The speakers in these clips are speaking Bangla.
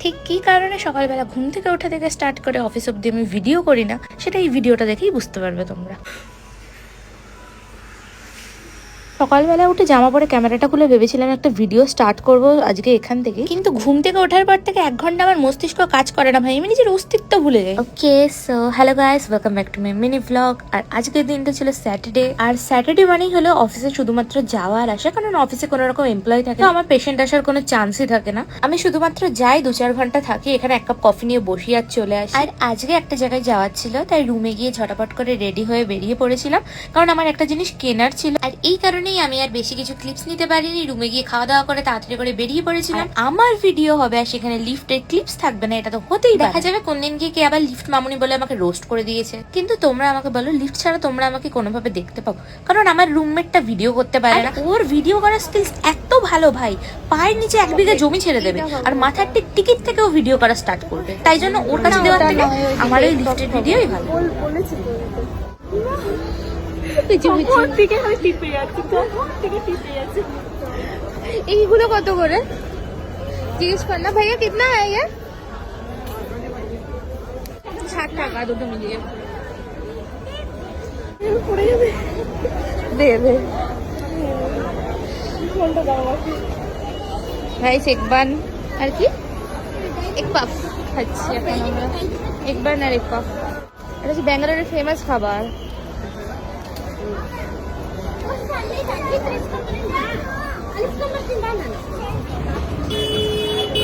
ঠিক কী কারণে সকালবেলা ঘুম থেকে ওঠা থেকে স্টার্ট করে অফিস অব্দি আমি ভিডিও করি না, সেটা এই ভিডিওটা দেখেই বুঝতে পারবে তোমরা। সকালবেলা উঠে জামা পরে ক্যামেরাটা খুলে ভেবেছিলাম একটা ভিডিও স্টার্ট করব আজকে এখান থেকে, কিন্তু ঘুম থেকে ওঠার পর থেকে 1 ঘন্টা আমার মস্তিষ্ক কাজ করে না ভাই, আমি নিজের অস্তিত্ব ভুলে যাই। Okay, so hello guys, welcome back to my mini blog. আর আজকের দিনটা ছিল স্যাটারডে, আর স্যাটারডে মানেই হলো অফিসে শুধুমাত্র যাওয়া আর আসা, কারণ অফিসে কোনো রকম এমপ্লয় থাকে না, আমার পেশেন্ট আসার কোনো চান্সই থাকে না। আমি শুধুমাত্র যাই, 2-4 ঘন্টা থাকি এখানে, 1 কাপ কফি নিয়ে বসি আর চলে আসি। আর আজকে একটা জায়গায় যাওয়ার ছিল, তাই রুমে গিয়ে ঝটাপট করে রেডি হয়ে বেরিয়ে পড়েছিলাম, কারণ আমার একটা জিনিস কেনার ছিল। আর এই কারণেই আমি আর বেশি কিছু ক্লিপস নিতে পারিনি, রুমে গিয়ে খাওয়া দাওয়া করে তাড়াতাড়ি করে বেরিয়ে পড়েছিলাম। আমার ভিডিও হবে আর সেখানে লিফটের ক্লিপস থাকবে না, এটা তো হতেই দেখা যাবে কোন দিন গিয়ে কে আবার লিফট মামুনি বলে আমাকে রোস্ট করে দিয়েছে। কিন্তু তোমরা আমাকে বলো, লিফট ছাড়া তোমরা আমাকে কোনোভাবে দেখতে পাও? কারণ আমার রুমমেটটা ভিডিও করতে পারে না, ওর ভিডিও করার স্কিলস এত ভালো ভাই, পায়ের নিচে 1 বিঘা জমি ছেড়ে দেবে, আর মাথার টিকিট থেকেও ভিডিও করা স্টার্ট করবে। তাই জন্য ওর কাছে দেওয়ার থেকে আমার এই লিফটের ভিডিওই ভালো। এইগুলো কত করে জিজ্ঞেস কর না ভাইয়া, কিতনা है ये? 60 টাকা দুটো মিলিয়ে। দে দে রাইস এক বান আর কি এক পাপ খাচ্ছি এখন আমরা, এক বান আর এক পাপ। এটা হচ্ছে ব্যাঙ্গালোরের ফেমাস খাবার।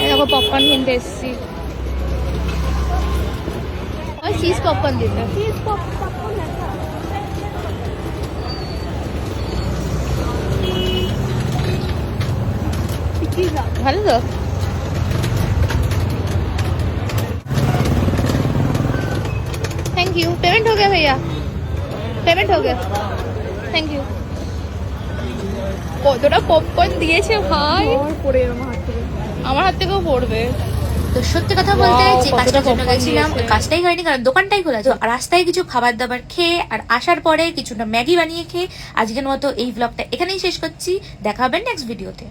দেখো পপকর্ন কিনতে এসছি, চিজ পপকর্ন দিতে। ভালো তো। Thank you. पेमेंट हो गया भैया, पेमेंट हो गया, थैंक यू। কতটা পপকর্ন দিয়েছে ভাই, আমার হাত থেকেও পড়বে। তো সত্যি কথা বলতে যে কাজটার জন্য গেছিলাম ওই কাজটাই হয়নি, কারণ দোকানটাই খোলা ছিল। আর রাস্তায় কিছু খাবার দাবার খেয়ে আর আসার পরে কিছুটা ম্যাগি বানিয়ে খেয়ে আজকের মতো এই ব্লগটা এখানেই শেষ করছি। দেখা হবে নেক্সট ভিডিওতে।